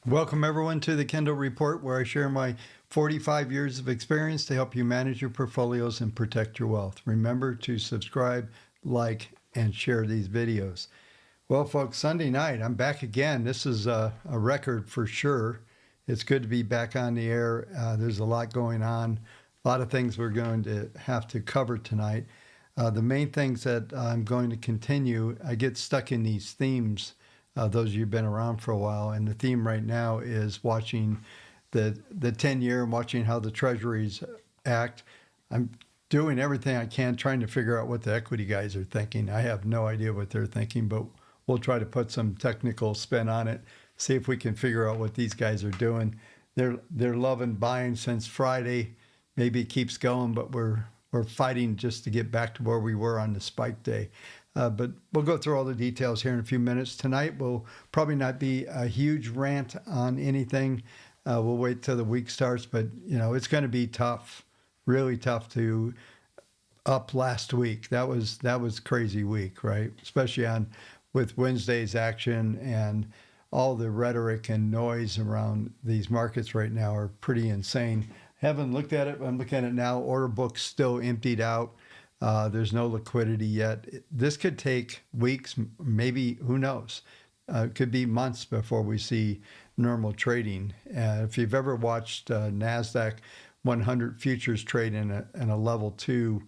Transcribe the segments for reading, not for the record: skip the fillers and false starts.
Welcome, everyone, to the Kendall Report, where I share my 45 years of experience to help you manage your portfolios and protect your wealth. Remember to subscribe, like, and share these videos. Well, folks, Sunday night, I'm back again. This is a record for sure. It's good to be back on the air. There's a lot going on, a lot of things we're going to have to cover tonight. The main things that I'm going to continue, I get stuck in these themes. Those of you who've been around for a while, and the theme right now is watching the 10-year and watching how the treasuries act. I'm doing everything I can trying to figure out what the equity guys are thinking. I have no idea what they're thinking, but we'll try to put some technical spin on it, see if we can figure out what these guys are doing. They're loving buying since Friday. Maybe it keeps going, but we're fighting just to get back to where we were on the spike day. But we'll go through all the details here in a few minutes. Tonight will probably not be a huge rant on anything. We'll wait till the week starts, but it's going to be tough, really tough to up last week. That was crazy week, right? Especially with Wednesday's action, and all the rhetoric and noise around these markets right now are pretty insane. Haven't looked at it. I'm looking at it now. Order book's still emptied out. There's no liquidity yet. This could take weeks, maybe, who knows? It could be months before we see normal trading. If you've ever watched NASDAQ 100 futures trade in a level 2,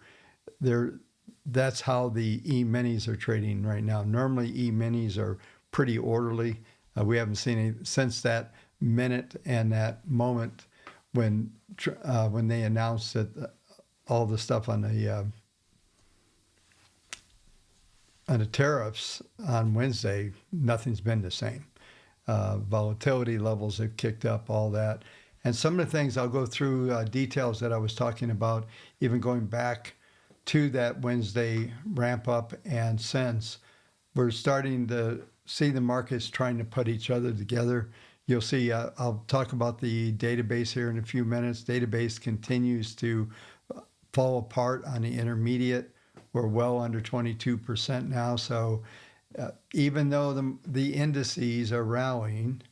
that's how the E-minis are trading right now. Normally, E-minis are pretty orderly. We haven't seen any since that minute and that moment when they announced that all the stuff on the tariffs on Wednesday, nothing's been the same. Volatility levels have kicked up, all that. And some of the things I'll go through details that I was talking about, even going back to that Wednesday ramp up, and since we're starting to see the markets trying to put each other together. You'll see, I'll talk about the database here in a few minutes. Database continues to fall apart on the intermediate. We're well under 22% now. So even though the indices are rallying,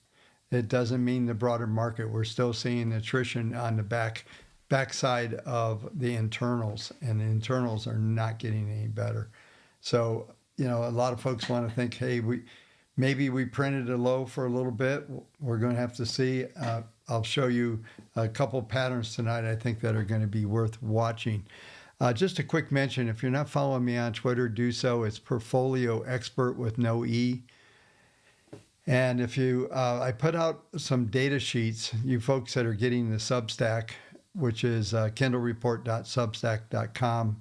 it doesn't mean the broader market. We're still seeing attrition on the backside of the internals, and the internals are not getting any better. So, a lot of folks want to think, hey, maybe we printed a low for a little bit. We're going to have to see. I'll show you a couple patterns tonight, I think, that are going to be worth watching. Just a quick mention, if you're not following me on Twitter, do so. It's Portfolio Expert with no E. And if I put out some data sheets, you folks that are getting the Substack, which is kendallreport.substack.com,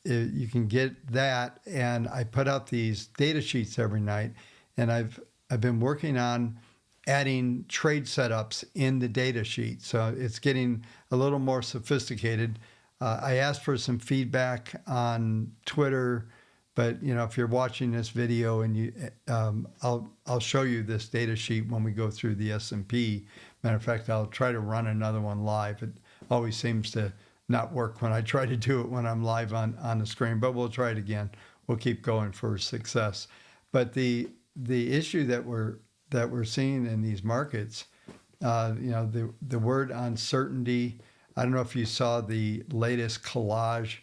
you can get that. And I put out these data sheets every night. And I've been working on adding trade setups in the data sheet. So it's getting a little more sophisticated. I asked for some feedback on Twitter, but if you're watching this video, and I'll show you this data sheet when we go through the S&P. Matter of fact, I'll try to run another one live. It always seems to not work when I try to do it when I'm live on the screen, but we'll try it again. We'll keep going for success. But the issue that we're seeing in these markets, the word uncertainty. I don't know if you saw the latest collage,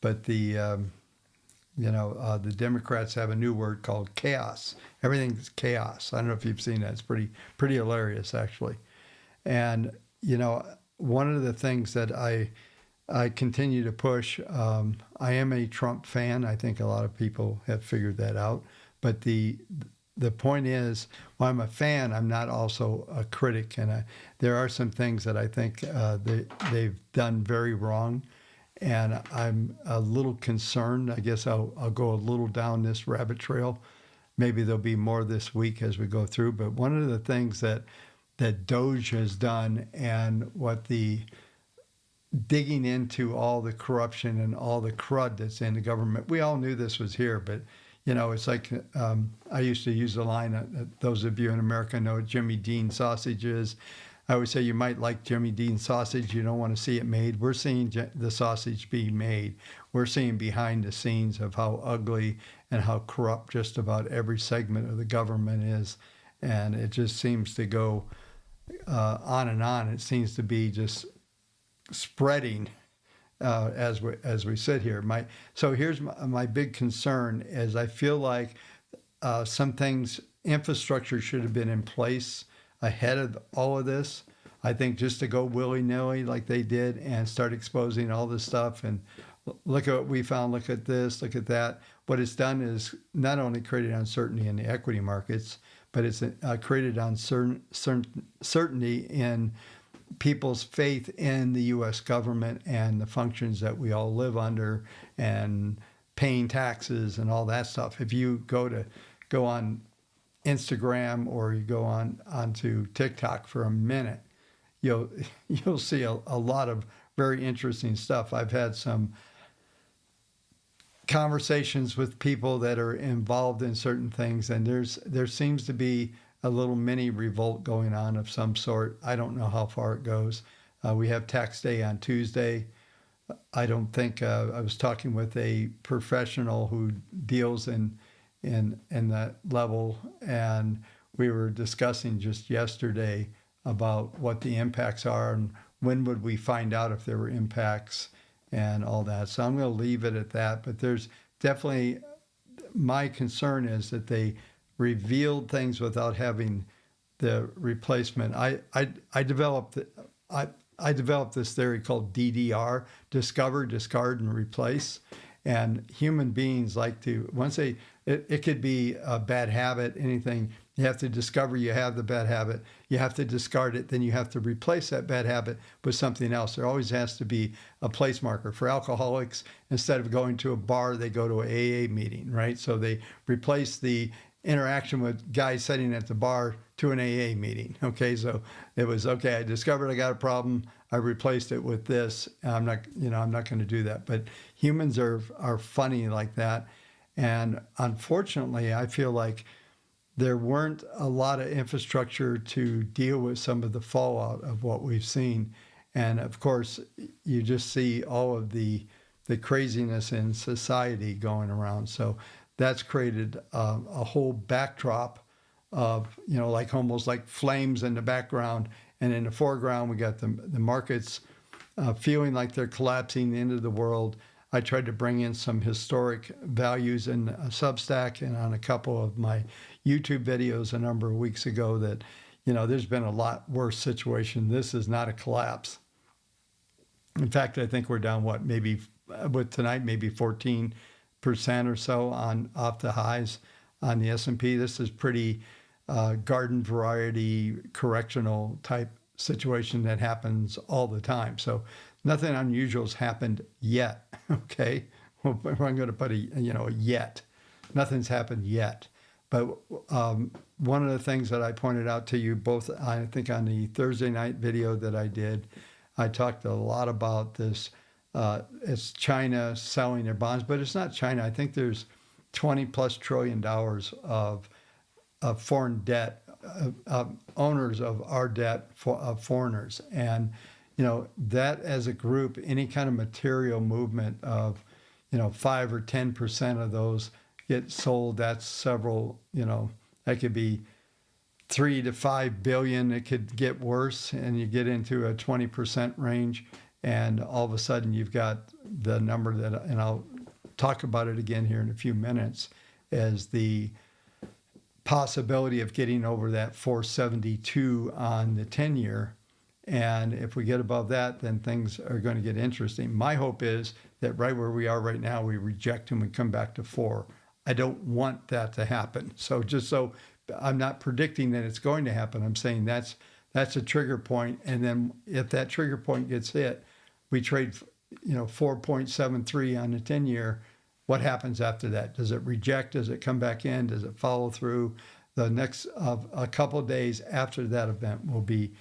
but the Democrats have a new word called chaos. Everything's chaos. I don't know if you've seen that. It's pretty hilarious, actually. And one of the things that I continue to push. I am a Trump fan. I think a lot of people have figured that out. But the point is, while I'm a fan, I'm not also a critic, and there are some things that I think they've done very wrong, and I'm a little concerned. I guess I'll go a little down this rabbit trail. Maybe there'll be more this week as we go through. But one of the things that Doge has done, and what the digging into all the corruption and all the crud that's in the government, we all knew this was here, but it's like I used to use the line, those of you in America know what Jimmy Dean sausage is. I always say you might like Jimmy Dean sausage, you don't want to see it made. We're seeing the sausage being made. We're seeing behind the scenes of how ugly and how corrupt just about every segment of the government is. and it just seems to go on and on. It seems to be just spreading as we sit here. So here's my big concern is I feel like some things, infrastructure should have been in place ahead of all of this. I think just to go willy-nilly like they did and start exposing all this stuff and look at what we found, look at this, look at that. What it's done is not only created uncertainty in the equity markets, but it's created uncertainty in people's faith in the U.S. government and the functions that we all live under and paying taxes and all that stuff. If you go on Instagram or you go onto TikTok for a minute, you'll see a lot of very interesting stuff. I've had some conversations with people that are involved in certain things, and there seems to be a little mini revolt going on of some sort. I don't know how far it goes. We have tax day on Tuesday. I don't think I was talking with a professional who deals in that level, and we were discussing just yesterday about what the impacts are and when would we find out if there were impacts and all that. So I'm going to leave it at that. But there's definitely, my concern is that they revealed things without having the replacement. I developed this theory called DDR: discover, discard, and replace. And human beings like to, it could be a bad habit, anything. You have to discover you have the bad habit. You have to discard it. Then you have to replace that bad habit with something else. There always has to be a place marker. For alcoholics, instead of going to a bar, they go to an AA meeting, right? So they replace the interaction with guys sitting at the bar to an AA meeting. Okay, so it was, okay, I discovered I got a problem. I replaced it with this. I'm not going to do that. But humans are funny like that. And unfortunately, I feel like there weren't a lot of infrastructure to deal with some of the fallout of what we've seen. And of course, you just see all of the craziness in society going around. So that's created a whole backdrop of, like almost like flames in the background. And in the foreground, we got the markets feeling like they're collapsing, the end of the world. I tried to bring in some historic values in Substack and on a couple of my YouTube videos a number of weeks ago that, there's been a lot worse situation. This is not a collapse. In fact, I think we're down, maybe with tonight, maybe 14% or so off the highs on the S&P. This is pretty garden variety correctional type situation that happens all the time. So nothing unusual has happened yet. Okay, well, I'm going to put a yet. Nothing's happened yet. But one of the things that I pointed out to you both, I think on the Thursday night video that I did, I talked a lot about this. It's China selling their bonds, but it's not China. I think there's $20+ trillion of foreign debt, owners of our debt of foreigners. And, that as a group, any kind of material movement of, 5 or 10% of those get sold, that's several, that could be 3 to 5 billion. It could get worse, and you get into a 20% range, and all of a sudden you've got the number that, and I'll talk about it again here in a few minutes, as the possibility of getting over that 472 on the 10-year. And if we get above that, then things are going to get interesting. My hope is that right where we are right now, we reject and we come back to 4. I don't want that to happen. So just so I'm not predicting that it's going to happen, I'm saying that's a trigger point. And then if that trigger point gets hit, we trade, 4.73 on the 10-year. What happens after that? Does it reject? Does it come back in? Does it follow through? The next a couple of days after that event will be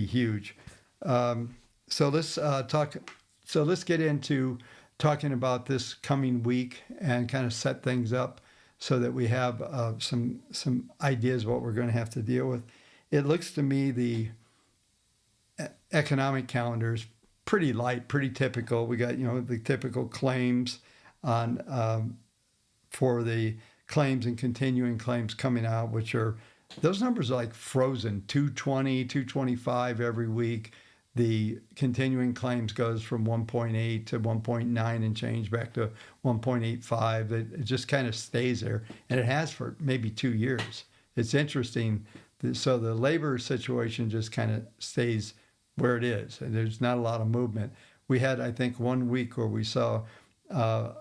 huge. So let's talk. So let's get into talking about this coming week and kind of set things up so that we have some ideas what we're going to have to deal with. It looks to me the economic calendar is pretty light, pretty typical. We got the typical claims on for the claims and continuing claims coming out, which are those numbers are like frozen, 220, 225 every week. The continuing claims goes from 1.8 to 1.9 and change back to 1.85. It just kind of stays there, and it has for maybe 2 years. It's interesting. So the labor situation just kind of stays where it is, and there's not a lot of movement. We had, I think, 1 week where we saw a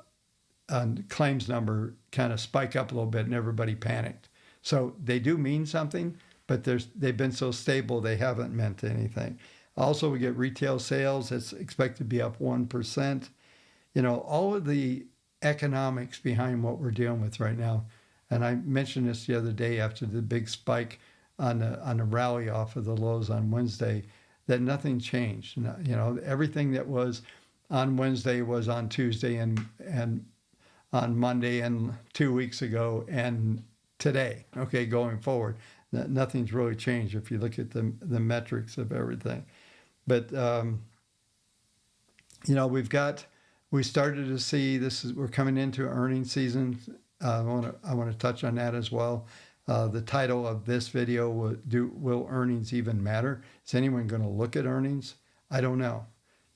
claims number kind of spike up a little bit, and everybody panicked. So they do mean something, but they've been so stable they haven't meant anything. Also, we get retail sales. It's expected to be up 1%. All of the economics behind what we're dealing with right now. And I mentioned this the other day after the big spike on the rally off of the lows on Wednesday, that nothing changed. Everything that was on Wednesday was on Tuesday and on Monday and 2 weeks ago and today. Okay, going forward, nothing's really changed if you look at the metrics of everything. But we started to see we're coming into earnings season. I want to touch on that as well. The title of this video will earnings even matter? Is anyone going to look at earnings? I don't know.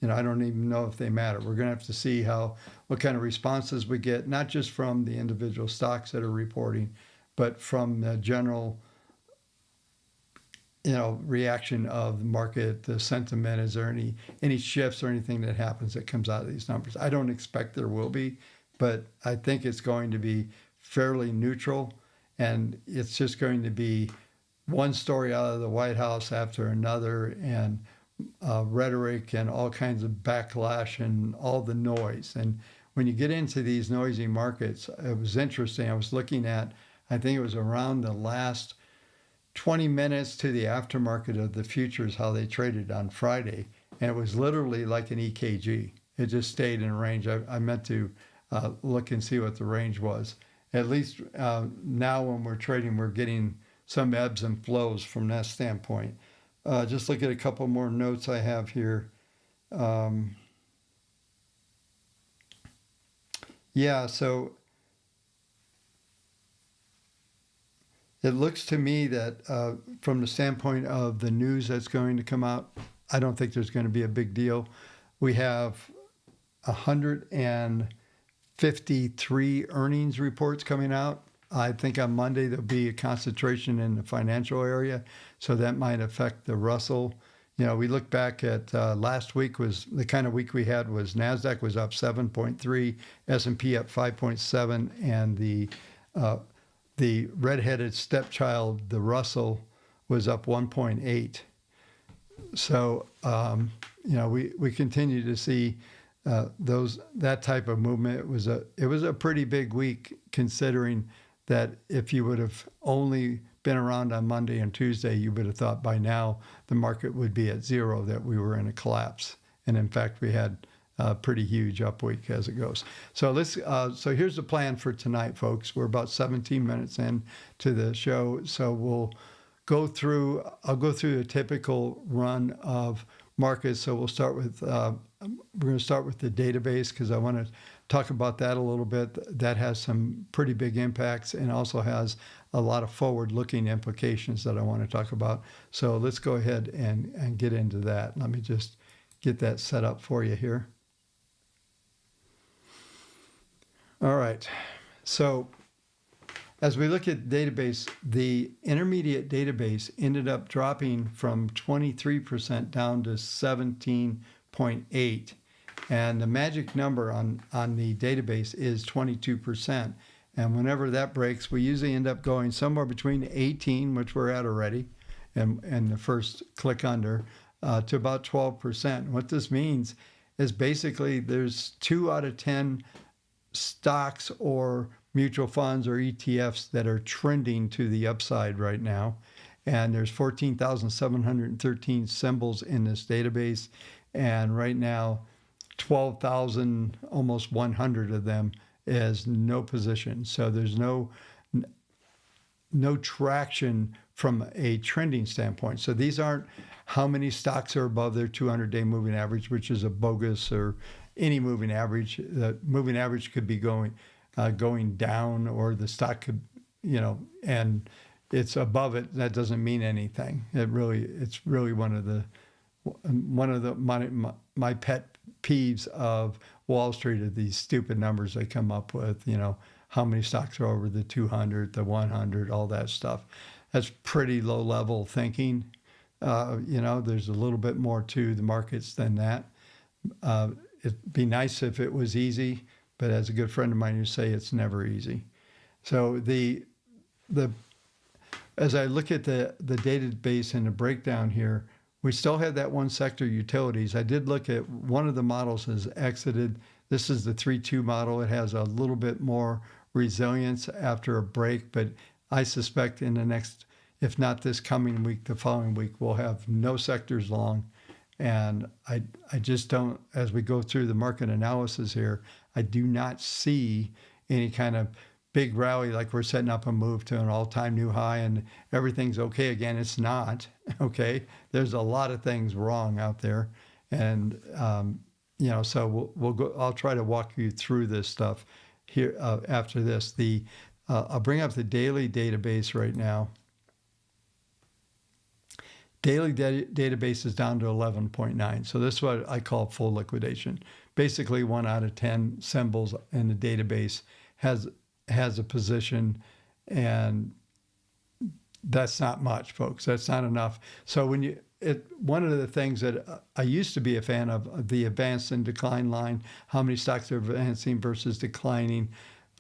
I don't even know if they matter. We're going to have to see what kind of responses we get, not just from the individual stocks that are reporting, but from the general reaction of the market, the sentiment. Is there any shifts or anything that happens that comes out of these numbers? I don't expect there will be, but I think it's going to be fairly neutral, and it's just going to be one story out of the White House after another, and rhetoric and all kinds of backlash and all the noise. And when you get into these noisy markets, it was interesting. I was looking at, I think it was around the last 20 minutes to the aftermarket of the futures, how they traded on Friday. And it was literally like an EKG. It just stayed in a range. I meant to look and see what the range was. At least now when we're trading, we're getting some ebbs and flows from that standpoint. Just look at a couple more notes I have here. So it looks to me that from the standpoint of the news that's going to come out, I don't think there's going to be a big deal. We have 153 earnings reports coming out. I think on Monday there'll be a concentration in the financial area, so that might affect the Russell. We look back at last week was the kind of week we had was NASDAQ was up 7.3, S&P up 5.7, and the redheaded stepchild, the Russell, was up 1.8. So we continue to see that type of movement. It was a pretty big week, considering that if you would have only been around on Monday and Tuesday, you would have thought by now the market would be at zero, that we were in a collapse. And in fact, we had a pretty huge up week as it goes. So so here's the plan for tonight, folks. We're about 17 minutes in to the show. So I'll go through a typical run of markets. So we're going to start with the database, because I want to talk about that a little bit. That has some pretty big impacts and also has a lot of forward-looking implications that I want to talk about. So let's go ahead and get into that. Let me just get that set up for you here. All right. So as we look at database, the intermediate database ended up dropping from 23% down to 17.8%. And the magic number on the database is 22%. And whenever that breaks, we usually end up going somewhere between 18, which we're at already, and the first click under, to about 12%. What this means is basically there's 2 out of 10 stocks or mutual funds or ETFs that are trending to the upside right now. And there's 14,713 symbols in this database. And right now, 12,000, almost 100 of them is no position. So there's no traction from a trending standpoint. So these aren't how many stocks are above their 200-day moving average, which is a bogus or any moving average. The moving average could be going down, or the stock could, and it's above it, that doesn't mean anything. It's really one of the my pet peeves of Wall Street are these stupid numbers they come up with. How many stocks are over the 200, the 100, all that stuff. That's pretty low level thinking. There's a little bit more to the markets than that. It'd be nice if it was easy, but as a good friend of mine used to say, it's never easy. So as I look at the database and the breakdown here, we still have that one sector, utilities. I did look at one of the models has exited. This is the 3-2 model. It has a little bit more resilience after a break, but I suspect in the next, if not this coming week, the following week, we'll have no sectors long. And I just don't, as we go through the market analysis here, I do not see any kind of big rally like we're setting up a move to an all-time new high and everything's okay again. It's not okay. There's a lot of things wrong out there, and so we'll go. I'll try to walk you through this stuff here after this. I'll bring up the daily database right now. Daily database is down to 11.9. So this is what I call full liquidation. Basically, 1 out of 10 symbols in the database has a position, and that's not much, folks. That's not enough. So one of the things that I used to be a fan of the advance and decline line, how many stocks are advancing versus declining.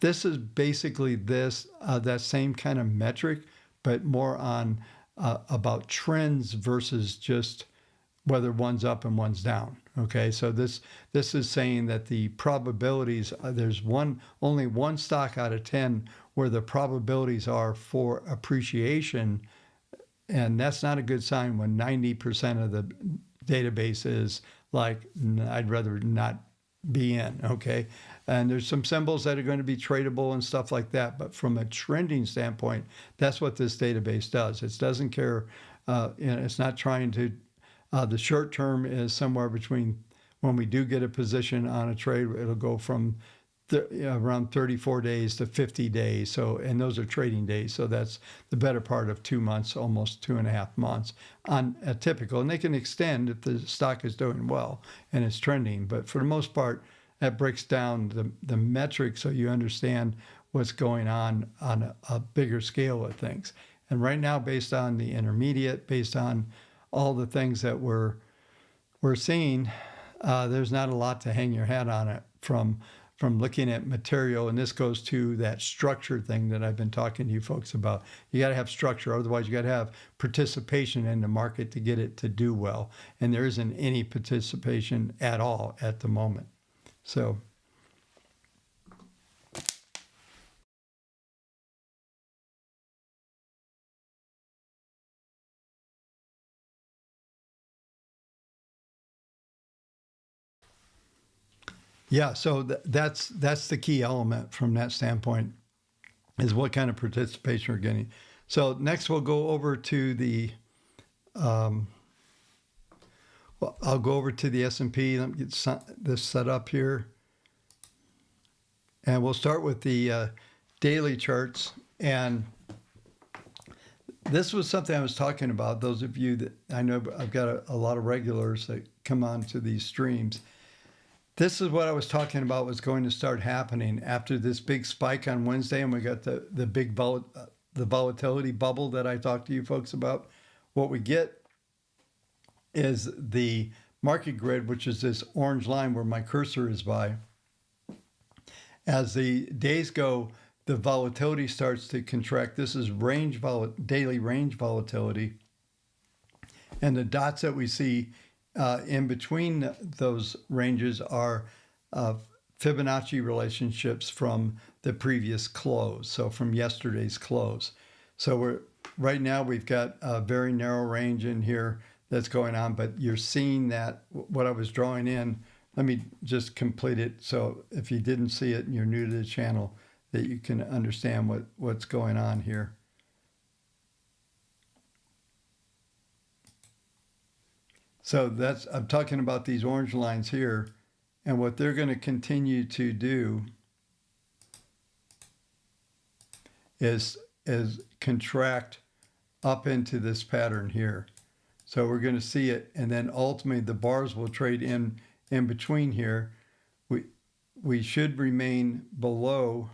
This is basically that same kind of metric, but more on about trends versus just whether one's up and one's down. Okay, so this is saying that the probabilities, there's only one stock out of 10 where the probabilities are for appreciation, and that's not a good sign when 90% of the database is like, I'd rather not be in, okay? And there's some symbols that are going to be tradable and stuff like that, but from a trending standpoint, that's what this database does. It doesn't care, it's not trying to, the short term is somewhere between, when we do get a position on a trade, it'll go from around 34 days to 50 days. So, and those are trading days. So that's the better part of 2 months, almost 2.5 months on a typical. And they can extend if the stock is doing well and it's trending. But for the most part, that breaks down the metrics so you understand what's going on a bigger scale of things. And right now, based on the intermediate, based on all the things that we're seeing, there's not a lot to hang your hat on it from looking at material. And this goes to that structure thing that I've been talking to you folks about. You got to have structure, otherwise you got to have participation in the market to get it to do well. And there isn't any participation at all at the moment. So yeah, so that's the key element from that standpoint, is what kind of participation we're getting. So next we'll go over to the, I'll go over to the S&P. Let me get this set up here. And we'll start with the daily charts. And this was something I was talking about. Those of you that I know, I've got a lot of regulars that come on to these streams. This is what I was talking about was going to start happening after this big spike on Wednesday, and we got the big volatility bubble that I talked to you folks about. What we get is the market grid, which is this orange line where my cursor is by. As the days go, the volatility starts to contract. This is daily range volatility, and the dots that we see in between those ranges are Fibonacci relationships from the previous close, so from yesterday's close. So right now we've got a very narrow range in here that's going on, but you're seeing that what I was drawing in. Let me just complete it so if you didn't see it and you're new to the channel, that you can understand what's going on here. So I'm talking about these orange lines here, and what they're going to continue to do is is contract up into this pattern here. So we're going to see it, and then ultimately the bars will trade in between here. We should remain below.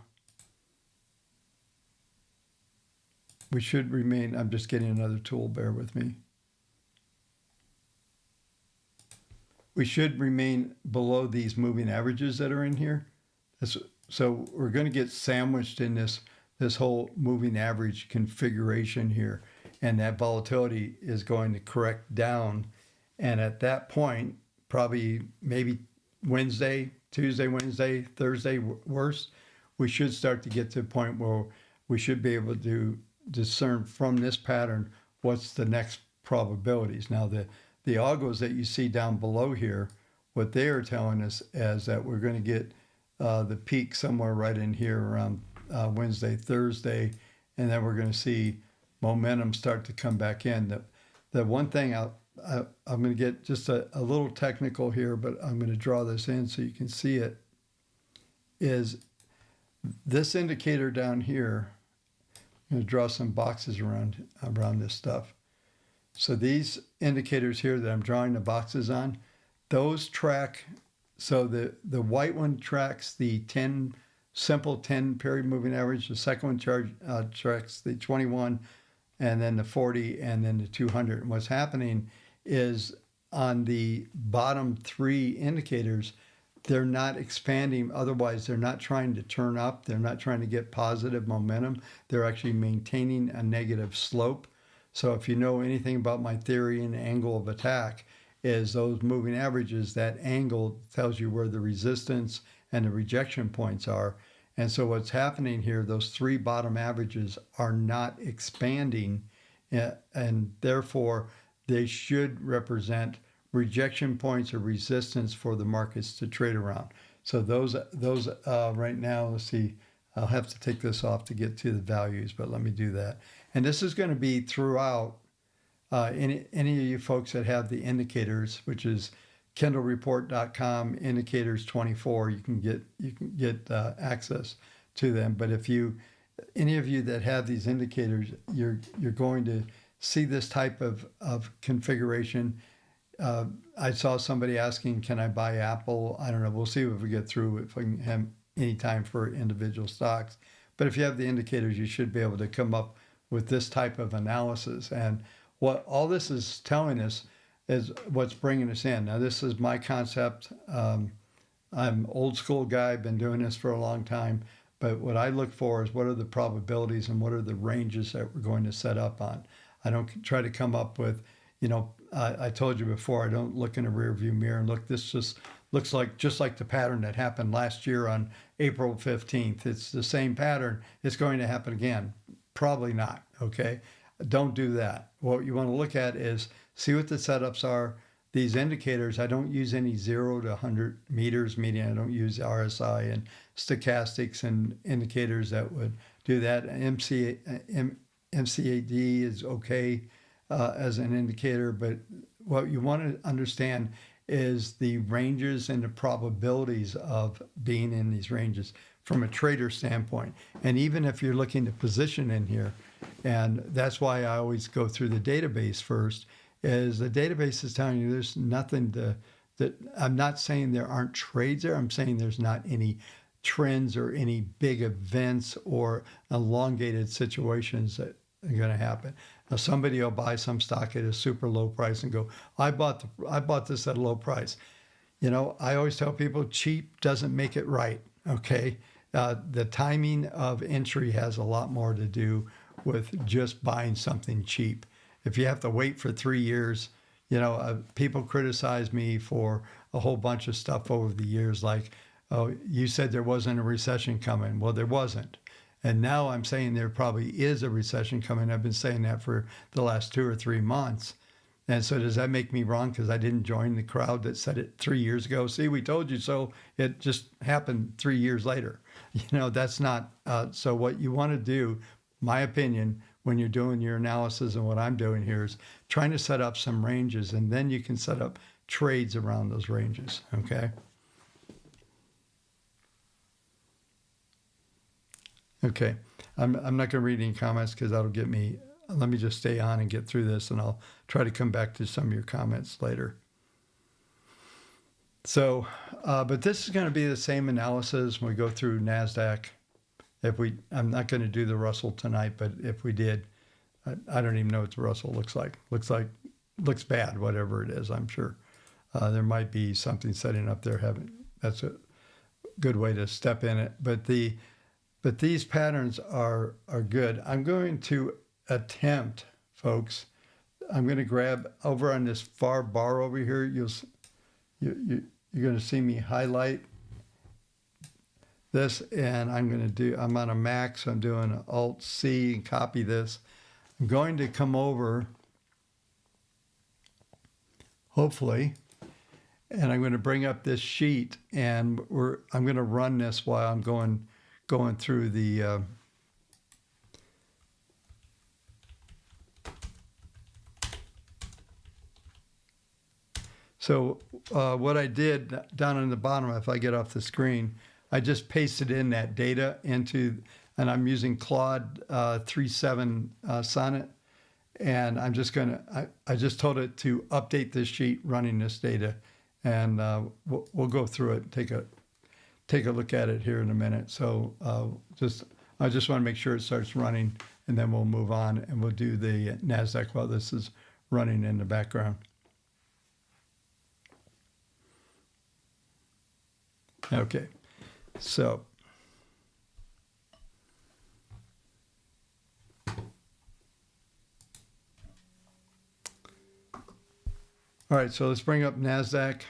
We should remain, I'm just getting another tool, bear with me. We should remain below these moving averages that are in here. So we're going to get sandwiched in this whole moving average configuration here, and that volatility is going to correct down. And at that point, probably maybe Tuesday, Wednesday, Thursday worst, we should start to get to a point where we should be able to discern from this pattern what's the next probabilities. Now the algos that you see down below here, what they are telling us is that we're going to get the peak somewhere right in here around Wednesday, Thursday, and then we're going to see momentum start to come back in. The one thing I'm going to get just a little technical here, but I'm going to draw this in so you can see it, is this indicator down here. I'm going to draw some boxes around this stuff. So these indicators here that I'm drawing the boxes on, those track. So the white one tracks the simple 10 period moving average. The second one tracks the 21, and then the 40, and then the 200. And what's happening is on the bottom three indicators, they're not expanding. Otherwise, they're not trying to turn up. They're not trying to get positive momentum. They're actually maintaining a negative slope. So if you know anything about my theory and angle of attack, is those moving averages, that angle tells you where the resistance and the rejection points are. And so what's happening here, those three bottom averages are not expanding, and therefore they should represent rejection points or resistance for the markets to trade around. So those right now, let's see, I'll have to take this off to get to the values, but let me do that. And this is going to be throughout any of you folks that have the indicators, which is kendallreport.com indicators 24. You can get access to them. But if any of you that have these indicators, you're going to see this type of configuration. I saw somebody asking, can I buy Apple? I don't know. We'll see if we get through, if we can have any time for individual stocks. But if you have the indicators, you should be able to come up with this type of analysis. And what all this is telling us is what's bringing us in. Now, this is my concept. I'm an old school guy, been doing this for a long time. But what I look for is what are the probabilities and what are the ranges that we're going to set up on. I don't try to come up with, I told you before, I don't look in a rear view mirror and look, this just looks like the pattern that happened last year on April 15th. It's the same pattern. It's going to happen again. Probably not, okay? Don't do that. What you want to look at is see what the setups are. These indicators, I don't use any 0 to 100 meters, meaning I don't use RSI and stochastics and indicators that would do that. MCAD is okay as an indicator, but what you want to understand is the ranges and the probabilities of being in these ranges from a trader standpoint. And even if you're looking to position in here, and that's why I always go through the database first, is the database is telling you there's nothing that I'm not saying there aren't trades there. I'm saying there's not any trends or any big events or elongated situations that are going to happen. Now, somebody will buy some stock at a super low price and go, I bought this at a low price. I always tell people cheap doesn't make it right. Okay. The timing of entry has a lot more to do with just buying something cheap. If you have to wait for 3 years, people criticize me for a whole bunch of stuff over the years, like, oh, you said there wasn't a recession coming. Well, there wasn't. And now I'm saying there probably is a recession coming. I've been saying that for the last 2 or 3 months. And so does that make me wrong because I didn't join the crowd that said it 3 years ago? See, we told you so. It just happened 3 years later. That's not. So what you want to do, my opinion, when you're doing your analysis and what I'm doing here is trying to set up some ranges, and then you can set up trades around those ranges, okay? Okay. I'm not going to read any comments because that'll get me. Let me just stay on and get through this, and I'll try to come back to some of your comments later. So, but this is going to be the same analysis when we go through NASDAQ. I'm not going to do the Russell tonight, but if we did, I don't even know what the Russell looks like. Looks bad, whatever it is, I'm sure. There might be something setting up there. That's a good way to step in it. But these patterns are good. I'm going to attempt, folks. I'm going to grab over on this far bar over here. You're going to see me highlight this, and I'm on a Mac, so I'm doing Alt-C and copy this. I'm going to come over, hopefully, and I'm going to bring up this sheet, and I'm going to run this while I'm going through the so what I did down on the bottom, if I get off the screen, I just pasted in that data into, and I'm using Claude 3.7 Sonnet, and I'm just I just told it to update this sheet running this data, and we'll go through it, take a look at it here in a minute. So I just want to make sure it starts running, and then we'll move on and we'll do the NASDAQ while this is running in the background. Okay, so all right, so let's bring up NASDAQ.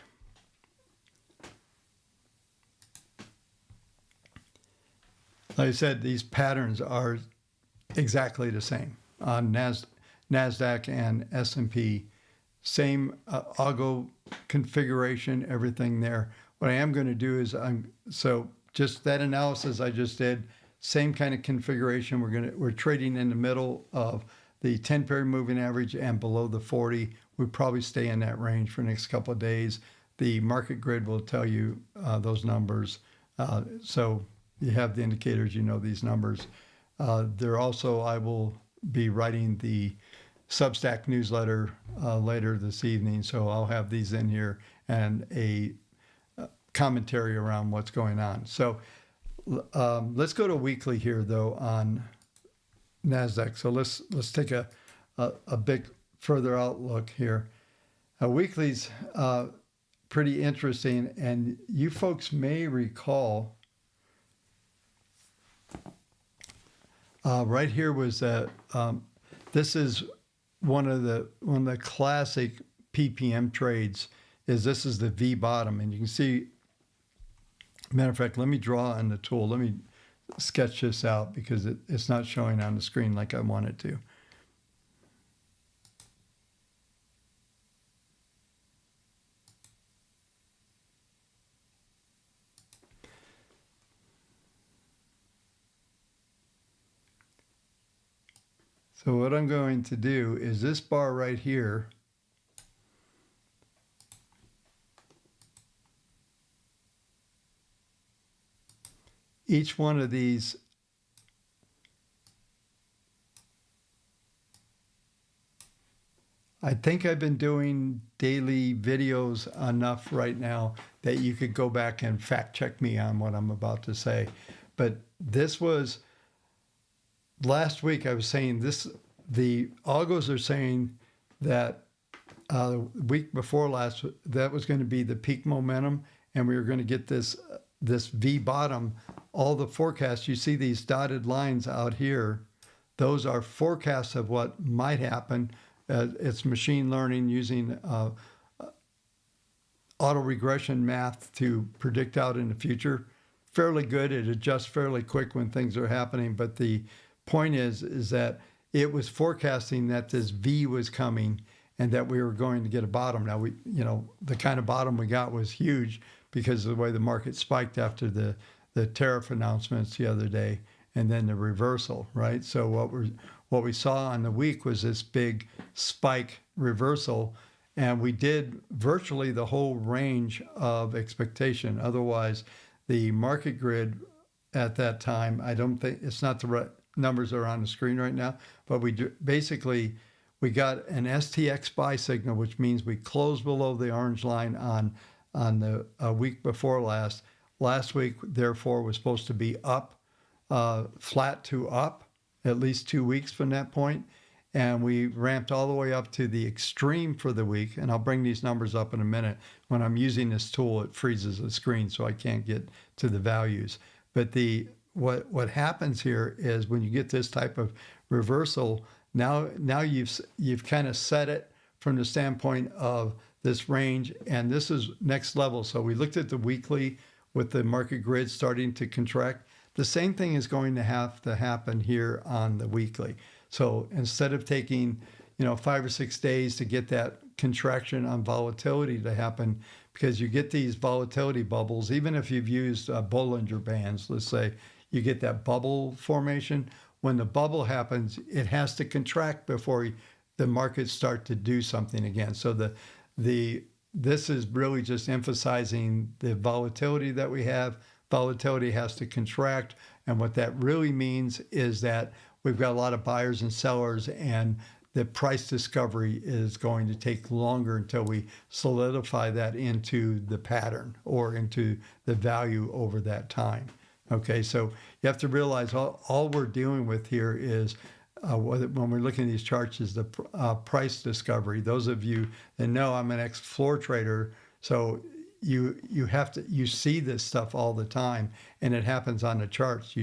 Like I said, these patterns are exactly the same on NASDAQ and S&P. Same algo configuration, everything there. What I am going to do is so just that analysis I just did, same kind of configuration. We're trading in the middle of the 10-period moving average and below the 40. We probably stay in that range for the next couple of days. The market grid will tell you those numbers. So you have the indicators, you know these numbers. There also, I will be writing the Substack newsletter later this evening, so I'll have these in here and a commentary around what's going on. So let's go to weekly here, though, on NASDAQ. So let's take a big further outlook here. Weekly's pretty interesting, and you folks may recall right here was that this is one of the classic PPM trades. This is the V bottom, and you can see. Matter of fact, let me draw on the tool. Let me sketch this out because it's not showing on the screen like I want it to. So what I'm going to do is this bar right here, each one of these I think I've been doing daily videos enough right now that you could go back and fact check me on what I'm about to say. But this was last week. I was saying this, the algos are saying that week before last, that was going to be the peak momentum, and we were going to get this V bottom. All the forecasts, you see these dotted lines out here, those are forecasts of what might happen. It's machine learning using auto regression math to predict out in the future. Fairly good. It adjusts fairly quick when things are happening. But the point is that it was forecasting that this V was coming and that we were going to get a bottom. Now the kind of bottom we got was huge because of the way the market spiked after the tariff announcements the other day, and then the reversal, right? So what we saw on the week was this big spike reversal, and we did virtually the whole range of expectation. Otherwise, the market grid at that time. I don't think it's not the right numbers that are on the screen right now, but basically we got an STX buy signal, which means we closed below the orange line on the week before last. Last week, therefore, was supposed to be up, flat to up, at least 2 weeks from that point. And we ramped all the way up to the extreme for the week. And I'll bring these numbers up in a minute. When I'm using this tool, it freezes the screen, so I can't get to the values. But what happens here is when you get this type of reversal, now you've kind of set it from the standpoint of this range, and this is next level. So we looked at the weekly with the market grid starting to contract. The same thing is going to have to happen here on the weekly. So instead of taking, 5 or 6 days to get that contraction on volatility to happen, because you get these volatility bubbles, even if you've used Bollinger Bands, let's say you get that bubble formation. When the bubble happens, it has to contract before the markets start to do something again. So this is really just emphasizing the volatility that we have. Volatility has to contract, and what that really means is that we've got a lot of buyers and sellers, and the price discovery is going to take longer until we solidify that into the pattern or into the value over that time. Okay, so you have to realize all we're dealing with here is when we're looking at these charts is the price discovery. Those of you that know, I'm an ex-floor trader, so you see this stuff all the time, and it happens on the charts.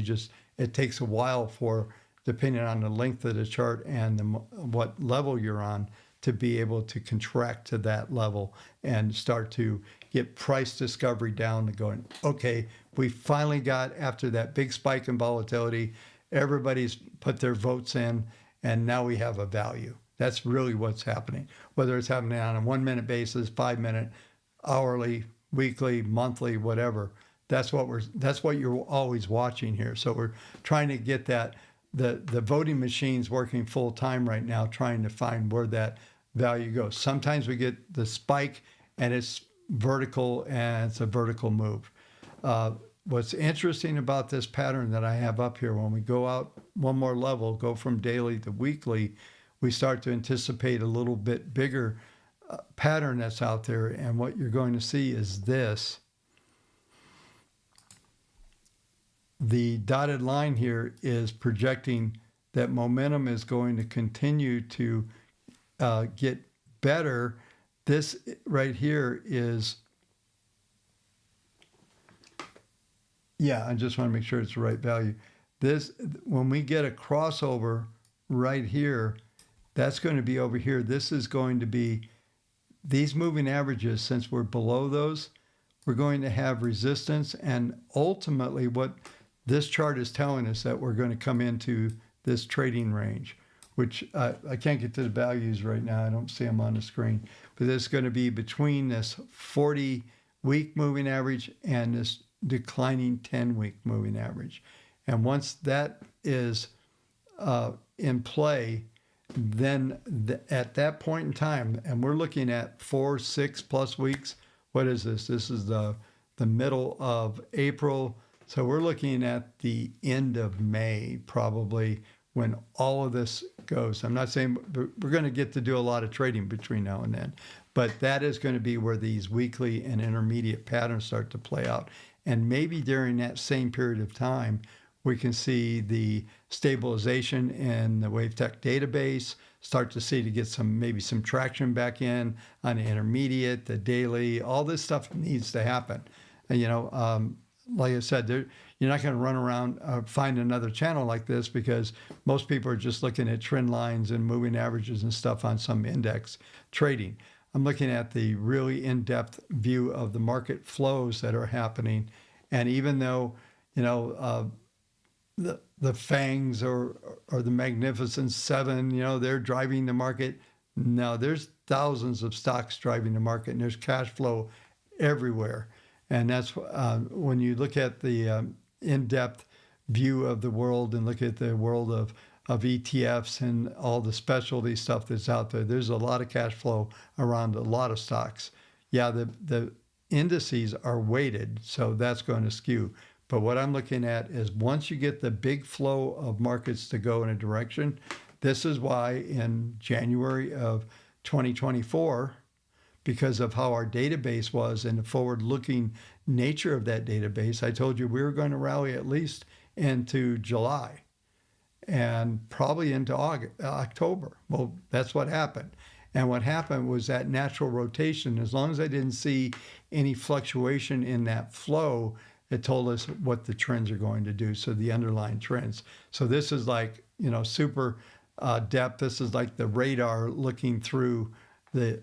It takes a while for, depending on the length of the chart and what level you're on, to be able to contract to that level and start to get price discovery down to going, okay, we finally got, after that big spike in volatility, everybody's put their votes in, and now we have a value. That's really what's happening. Whether it's happening on a 1 minute basis, 5 minute, hourly, weekly, monthly, whatever. That's what you're always watching here. So we're trying to get that, the voting machine's working full time right now, trying to find where that value goes. Sometimes we get the spike and it's vertical, and it's a vertical move. What's interesting about this pattern that I have up here, when we go out one more level, go from daily to weekly, we start to anticipate a little bit bigger pattern that's out there. And what you're going to see is this. The dotted line here is projecting that momentum is going to continue to get better. This right here is, I just want to make sure it's the right value. This, when we get a crossover right here, that's going to be over here. This is going to be these moving averages. Since we're below those, we're going to have resistance, and ultimately what this chart is telling us that we're going to come into this trading range, which I can't get to the values right now. I don't see them on the screen, but it's going to be between this 40-week moving average and this declining 10-week moving average. And once that is in play, then at that point in time, and we're looking at 4-6+ weeks. What is this? This is the middle of April. So we're looking at the end of May, probably, when all of this goes. I'm not saying we're going to get to do a lot of trading between now and then, but that is going to be where these weekly and intermediate patterns start to play out. And maybe during that same period of time, we can see the stabilization in the WaveTech database, start to see to get maybe some traction back in on the intermediate, the daily. All this stuff needs to happen. And, like I said, you're not going to run around find another channel like this, because most people are just looking at trend lines and moving averages and stuff on some index trading. I'm looking at the really in-depth view of the market flows that are happening. And even though, the FANGs or the Magnificent Seven, they're driving the market. No, there's thousands of stocks driving the market, and there's cash flow everywhere. And that's when you look at the in-depth view of the world and look at the world of ETFs and all the specialty stuff that's out there, there's a lot of cash flow around a lot of stocks. Yeah, the indices are weighted, so that's going to skew. But what I'm looking at is once you get the big flow of markets to go in a direction, this is why in January of 2024, because of how our database was and the forward-looking nature of that database, I told you we were going to rally at least into July and probably into October. Well, that's what happened. And what happened was that natural rotation, as long as I didn't see any fluctuation in that flow, it told us what the trends are going to do. So the underlying trends. So this is like, super depth. This is like the radar looking through the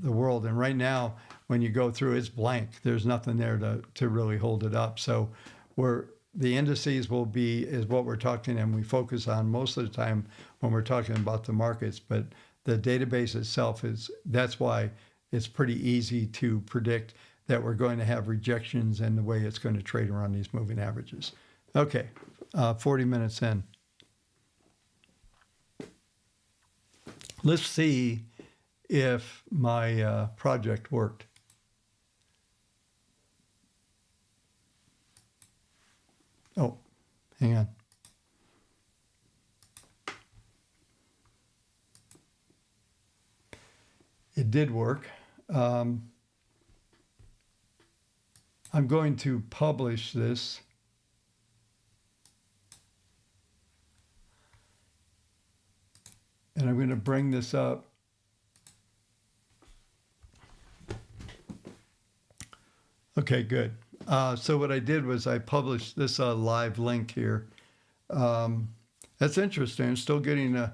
world. And right now, when you go through, it's blank. There's nothing there to really hold it up. So the indices is what we're talking, and we focus on most of the time when we're talking about the markets. But the database itself that's why it's pretty easy to predict that we're going to have rejections and the way it's going to trade around these moving averages. Okay, 40 minutes in. Let's see if my project worked. Oh, hang on. It did work. I'm going to publish this. And I'm going to bring this up. Okay, good. So what I did was I published this live link here. That's interesting. I'm still getting I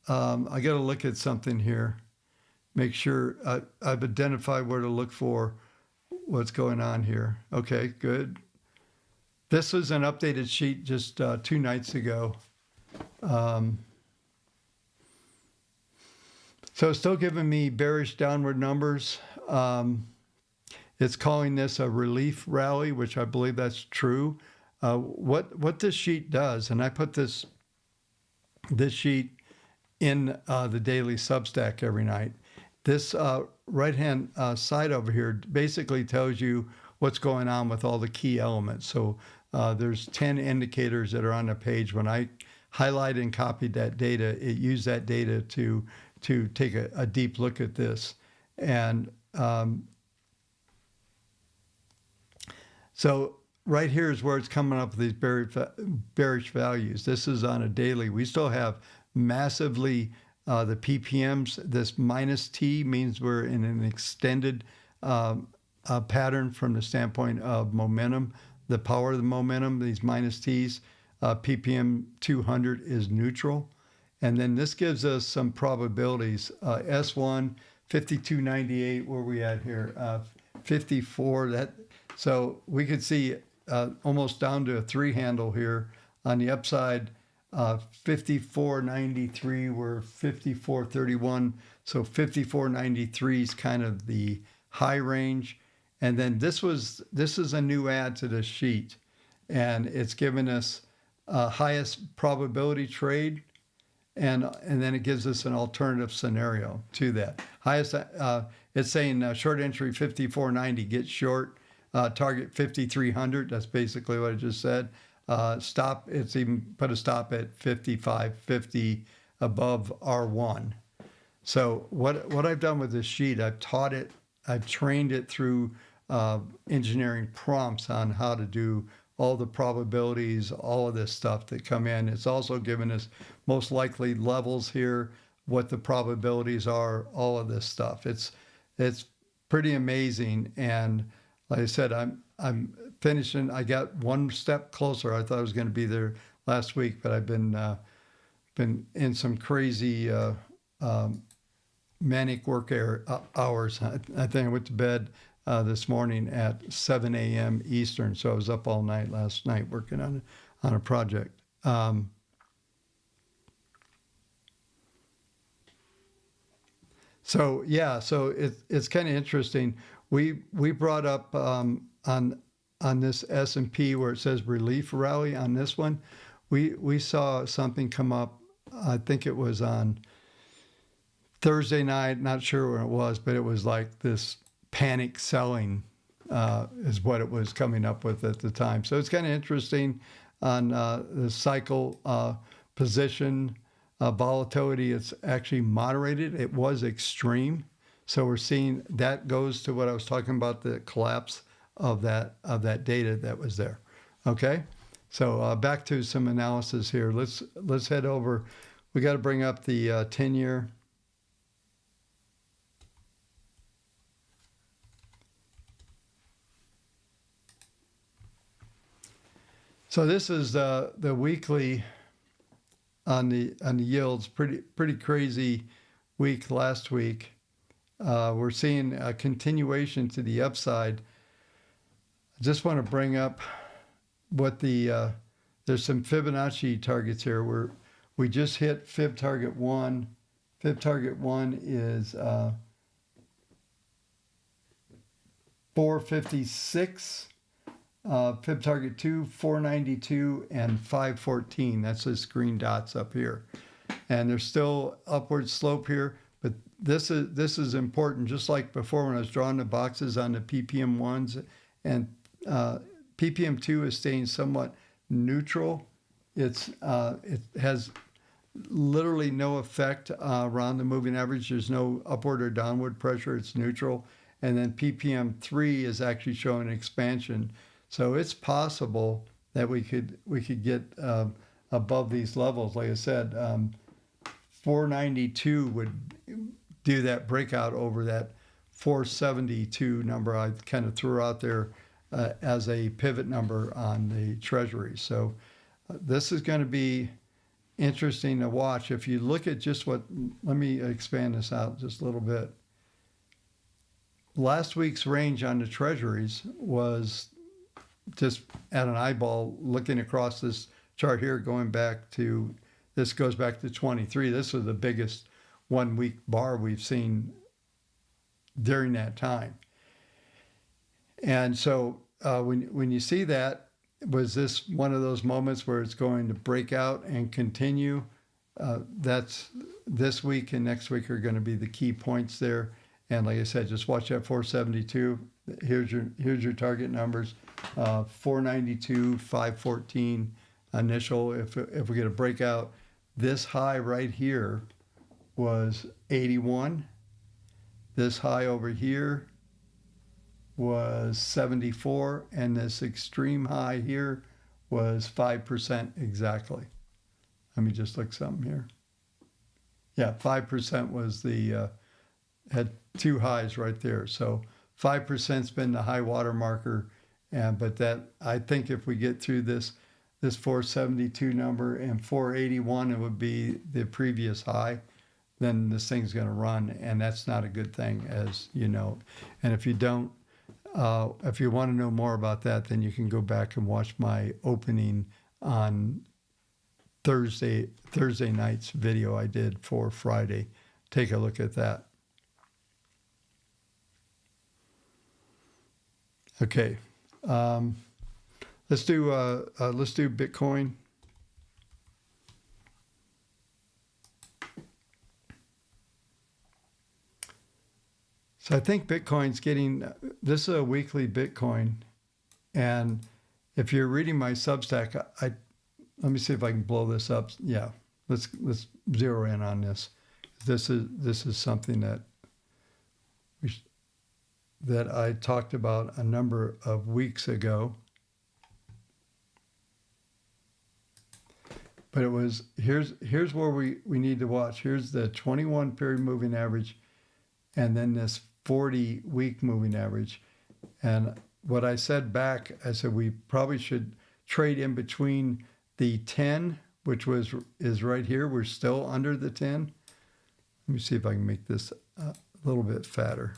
got to look at something here. Make sure I've identified where to look for what's going on here. Okay, good. This was an updated sheet just 2 nights ago. So it's still giving me bearish downward numbers. It's calling this a relief rally, which I believe that's true. What this sheet does, and I put this sheet in the daily Substack every night. This right-hand side over here basically tells you what's going on with all the key elements. So there's 10 indicators that are on the page. When I highlighted and copied that data, it used that data to take a deep look at this. And so right here is where it's coming up with these bearish values. This is on a daily. We still have massively the PPMs. This minus T means we're in an extended pattern from the standpoint of momentum, the power of the momentum, these minus T's. PPM 200 is neutral. And then this gives us some probabilities. S1, 5298, where are we at here? 54, so we could see almost down to a 3 handle here. On the upside, 5493, we're 5431. So 5493 is kind of the high range. And then this is a new add to this sheet. And it's given us highest probability trade. And then it gives us an alternative scenario to that. Highest, it's saying short entry 5490, get short, target 5300. That's basically what I just said. Stop, it's even put a stop at 5550 above R1. So what I've done with this sheet, I've taught it, I've trained it through engineering prompts on how to do all the probabilities, all of this stuff that come in. It's also given us most likely levels here, what the probabilities are, all of this stuff. It's pretty amazing. And like I said, I'm finishing. I got one step closer. I thought I was going to be there last week, but I've been in some crazy manic work hours. I think I went to bed this morning at 7 a.m. Eastern. So I was up all night last night working on a project. So it's kind of interesting. We brought up on this S&P where it says relief rally on this one. We saw something come up. I think it was on Thursday night. Not sure when it was, but it was like this panic selling is what it was coming up with at the time. So it's kind of interesting on the cycle position volatility. It's actually moderated. It was extreme. So we're seeing that goes to what I was talking about, the collapse of that data that was there. Okay, so back to some analysis here. Let's head over. We got to bring up the 10-year. So this is the weekly on the yields. Pretty crazy week last week. We're seeing a continuation to the upside. I just want to bring up what there's some Fibonacci targets here. We just hit Fib target 1. Fib target 1 is 456. Fib target 2, 492, and 514. That's those green dots up here. And there's still upward slope here, but this is important. Just like before when I was drawing the boxes on the PPM 1s, and PPM 2 is staying somewhat neutral. It has literally no effect around the moving average. There's no upward or downward pressure. It's neutral. And then PPM 3 is actually showing expansion. So it's possible that we could get above these levels. Like I said, 492 would do that breakout over that 472 number I kind of threw out there as a pivot number on the Treasury. So this is going to be interesting to watch. If you look at just let me expand this out just a little bit. Last week's range on the Treasuries was just at an eyeball looking across this chart here, this goes back to 23. This was the biggest 1 week bar we've seen during that time. And so when you see that, was this one of those moments where it's going to break out and continue? That's this week and next week are going to be the key points there. And like I said, just watch that 472. Here's your target numbers. 492, 514 initial. If we get a breakout, this high right here was 81. This high over here was 74, and this extreme high here was 5% exactly. Let me just look something here. Yeah, 5% was had two highs right there. So 5%'s been the high water marker. But that, I think if we get through this 472 number and 481, it would be the previous high, then this thing's going to run, and that's not a good thing, as you know. And if you don't, if you want to know more about that, then you can go back and watch my opening on Thursday night's video I did for Friday. Take a look at that. Okay. Let's do Bitcoin. So I think Bitcoin's this is a weekly Bitcoin, and if you're reading my Substack, let me see if I can blow this up. Yeah, let's zero in on this. This is something that I talked about a number of weeks ago. But it was, here's where we need to watch. Here's the 21 period moving average, and then this 40-week moving average. And what I said back, I said we probably should trade in between the 10, which is right here. We're still under the 10. Let me see if I can make this a little bit fatter.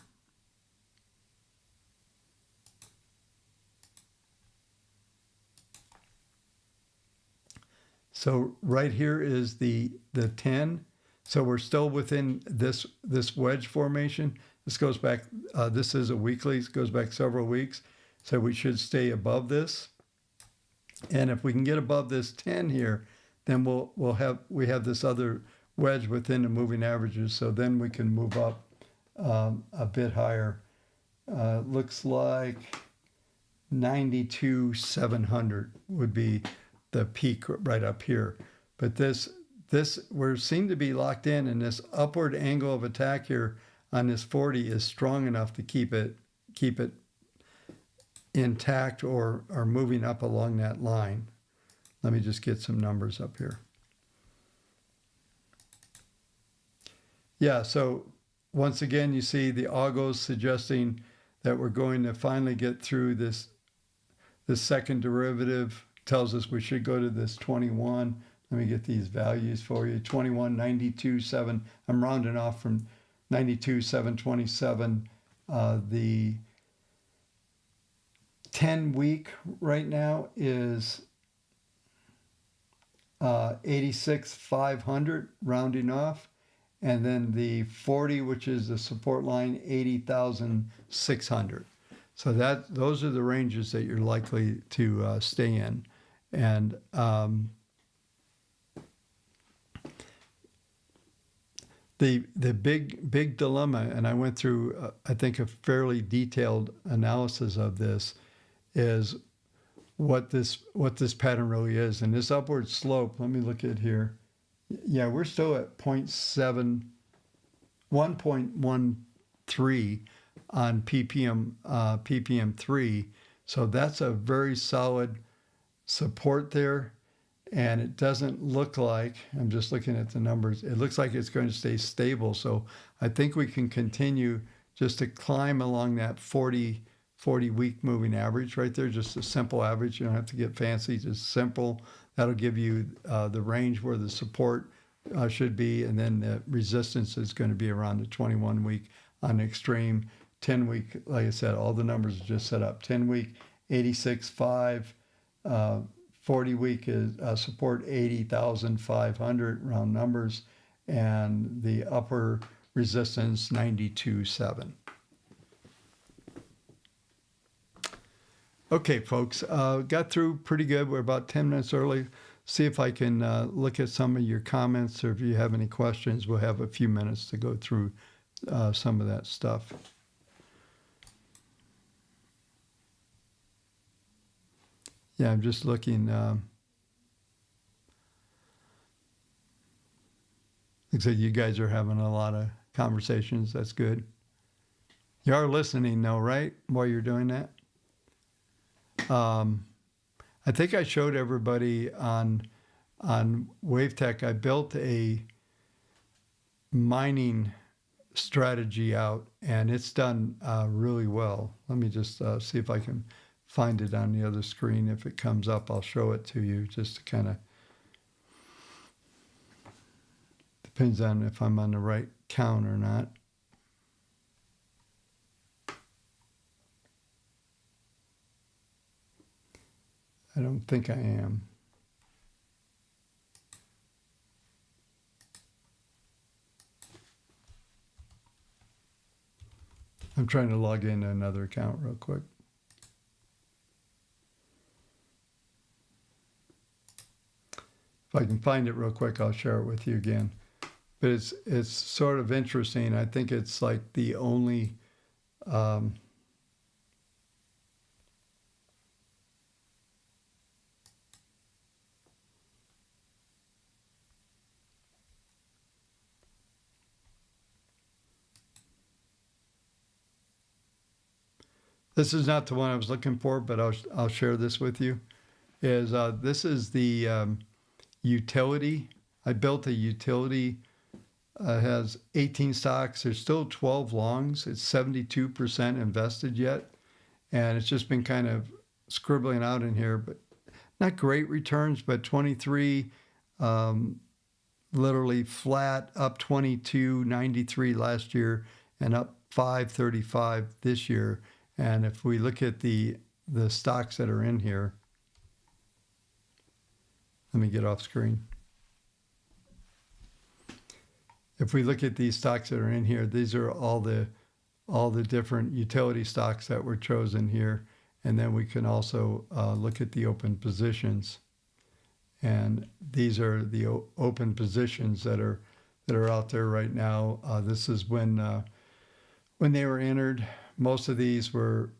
So right here is the 10. So we're still within this wedge formation. This goes back, this is a weekly, it goes back several weeks. So we should stay above this. And if we can get above this 10 here, then we have this other wedge within the moving averages. So then we can move up a bit higher looks like 92,700 would be the peak right up here. But this we seem to be locked in, and this upward angle of attack here on this 40 is strong enough to keep it intact or moving up along that line. Let me just get some numbers up here. Yeah, so once again, you see the algos suggesting that we're going to finally get through this second derivative. Tells us we should go to this 21. Let me get these values for you. 21, 92, 7. I'm rounding off from 92, 727. The 10-week right now is 86,500, rounding off. And then the 40, which is the support line, 80,600. So those are the ranges that you're likely to stay in. And the big dilemma, and I went through I think a fairly detailed analysis of this, is what this pattern really is. And this upward slope, let me look at here. Yeah, we're still at 1.13 on ppm3. So that's a very solid support there. And it doesn't look like, I'm just looking at the numbers, it looks like it's going to stay stable. So I think we can continue just to climb along that 40 week moving average right there, just a simple average. You don't have to get fancy, just simple. That'll give you the range where the support should be, and then the resistance is going to be around the 21 week on the extreme. 10 week, like I said, all the numbers are just set up. 10 week, 86.5. 40 week is support 80,500, round numbers, and the upper resistance 92.7. Okay, folks, got through pretty good. We're about 10 minutes early. See if I can look at some of your comments, or if you have any questions, we'll have a few minutes to go through some of that stuff. Yeah, I'm just looking. Looks like you guys are having a lot of conversations. That's good. You are listening though, right? While you're doing that. I think I showed everybody on WaveTech, I built a mining strategy out, and it's done really well. Let me just see if I can find it on the other screen. If it comes up, I'll show it to you, just to kind of, depends on if I'm on the right count or not. I don't think I am. I'm trying to log into another account real quick. If I can find it real quick, I'll share it with you again. But it's sort of interesting. I think it's like the only this is not the one I was looking for, but I'll share this with you. This is the utility. I built a utility. Has 18 stocks. There's still 12 longs. It's 72% invested yet, and it's just been kind of scribbling out in here, but not great returns. But 23, literally flat, up 22, 93 last year, and up 535 this year. And if we look at the stocks that are in here, let me get off screen. If we look at these stocks that are in here, these are all the different utility stocks that were chosen here. And then we can also look at the open positions. And these are the open positions that are out there right now. This is when they were entered most of these were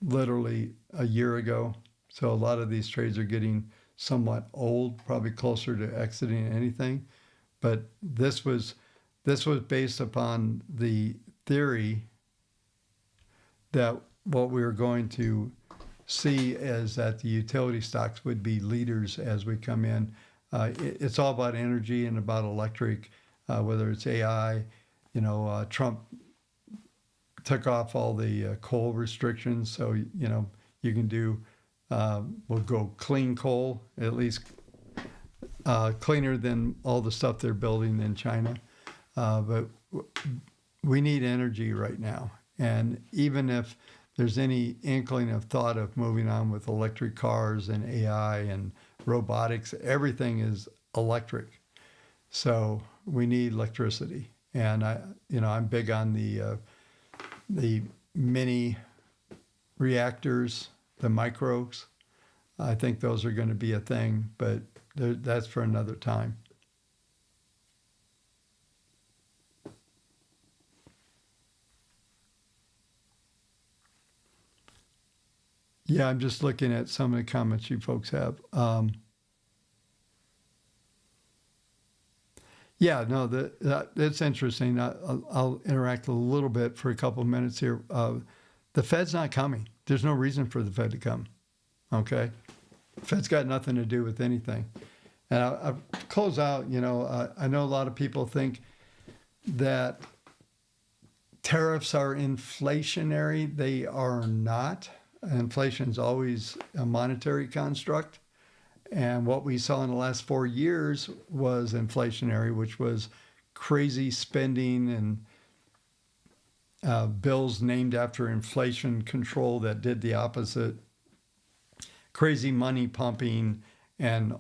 literally a year ago. So a lot of these trades are getting somewhat old, probably closer to exiting anything. But this was based upon the theory that what we were going to see is that the utility stocks would be leaders as we come in. It's all about energy and about electric, whether it's AI. Trump took off all the coal restrictions, so you can do. We'll go clean coal, at least cleaner than all the stuff they're building in China. But we need energy right now, and even if there's any inkling of thought of moving on with electric cars and AI and robotics, everything is electric. So we need electricity, and I'm big on the mini reactors, the micros. I think those are going to be a thing, but that's for another time. Yeah, I'm just looking at some of the comments you folks have. Yeah, no, that's interesting. I'll interact a little bit for a couple of minutes here. The Fed's not coming. There's no reason for the Fed to come. Okay, the Fed's got nothing to do with anything. And I'll close out. I know a lot of people think that tariffs are inflationary. They are not. Inflation is always a monetary construct. And what we saw in the last 4 years was inflationary, which was crazy spending and bills named after inflation control that did the opposite. Crazy money pumping and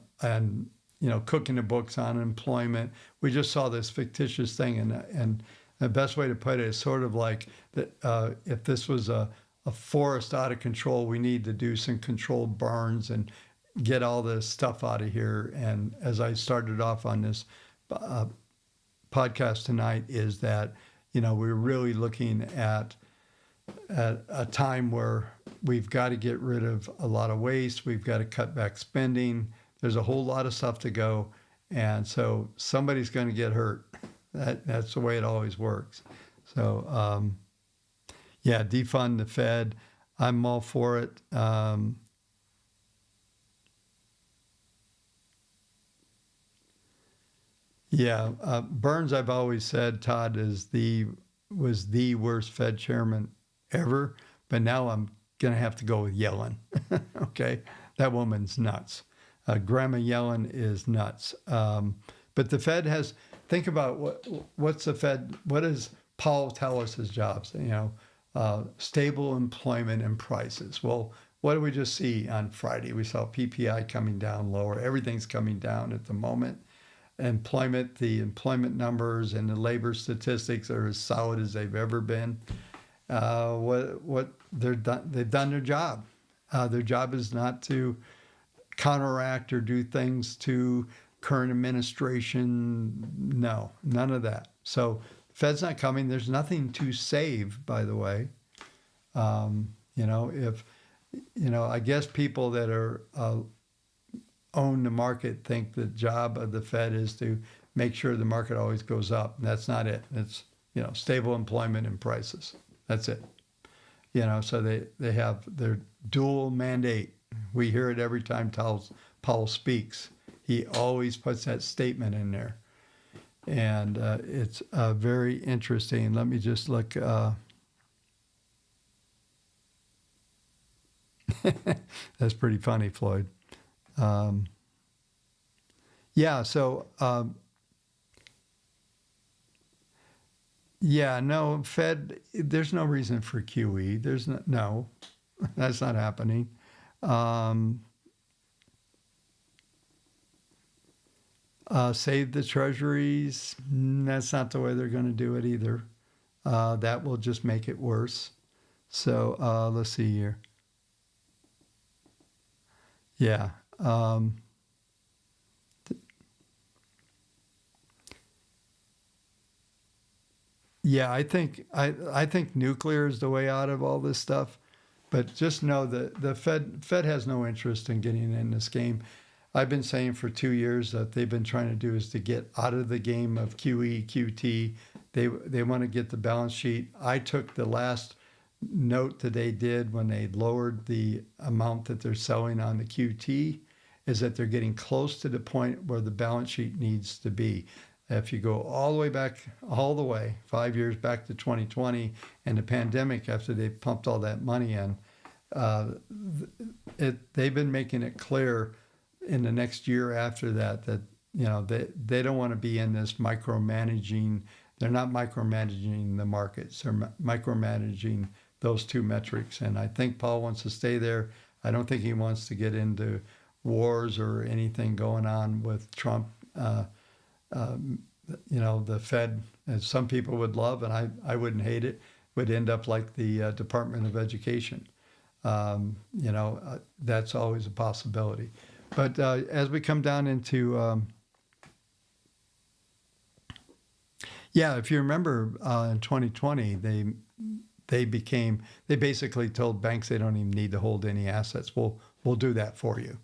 cooking the books on employment. We just saw this fictitious thing, and the best way to put it is sort of like that. If this was a forest out of control, we need to do some controlled burns and get all this stuff out of here. And as I started off on this podcast tonight, is that we're really looking at a time where we've got to get rid of a lot of waste. We've got to cut back spending. There's a whole lot of stuff to go, and so somebody's going to get hurt. That's the way it always works. So yeah, defund the Fed. I'm all for it. Yeah, Burns, I've always said, Todd was the worst Fed chairman ever, but now I'm going to have to go with Yellen. Okay, that woman's nuts. Grandma Yellen is nuts. But the Fed has, think about what's the Fed, what does Powell tell us his jobs? Stable employment and prices. Well, what did we just see on Friday? We saw PPI coming down lower. Everything's coming down at the moment. The employment numbers and the labor statistics are as solid as they've ever been. They've done their job. Their job is not to counteract or do things to current administration. No, none of that. So Fed's not coming. There's nothing to save, by the way. I guess people that are own the market think the job of the Fed is to make sure the market always goes up. And that's not it. It's stable employment and prices. That's it. So they have their dual mandate. We hear it every time Powell speaks. He always puts that statement in there. And it's very interesting. Let me just look. That's pretty funny, Floyd. Fed, there's no reason for QE. There's no, that's not happening. Save the treasuries, that's not the way they're going to do it either. That will just make it worse. So let's see here. Yeah. Yeah, I think nuclear is the way out of all this stuff. But just know that the Fed has no interest in getting in this game. I've been saying for 2 years that they've been trying to do is to get out of the game of QE, QT. They want to get the balance sheet. I took the last note that they did when they lowered the amount that they're selling on the QT is that they're getting close to the point where the balance sheet needs to be. If you go all the way back, all the way 5 years back to 2020 and the pandemic, after they pumped all that money in, uh, they've been making it clear in the next year after that that they don't want to be in this micromanaging. They're not micromanaging the markets. They're micromanaging those two metrics. And I think Paul wants to stay there. I don't think he wants to get into wars or anything going on with Trump. The Fed, as some people would love, and I wouldn't hate it, would end up like the Department of Education. That's always a possibility. But as we come down into, if you remember in 2020, they basically told banks they don't even need to hold any assets. We'll do that for you.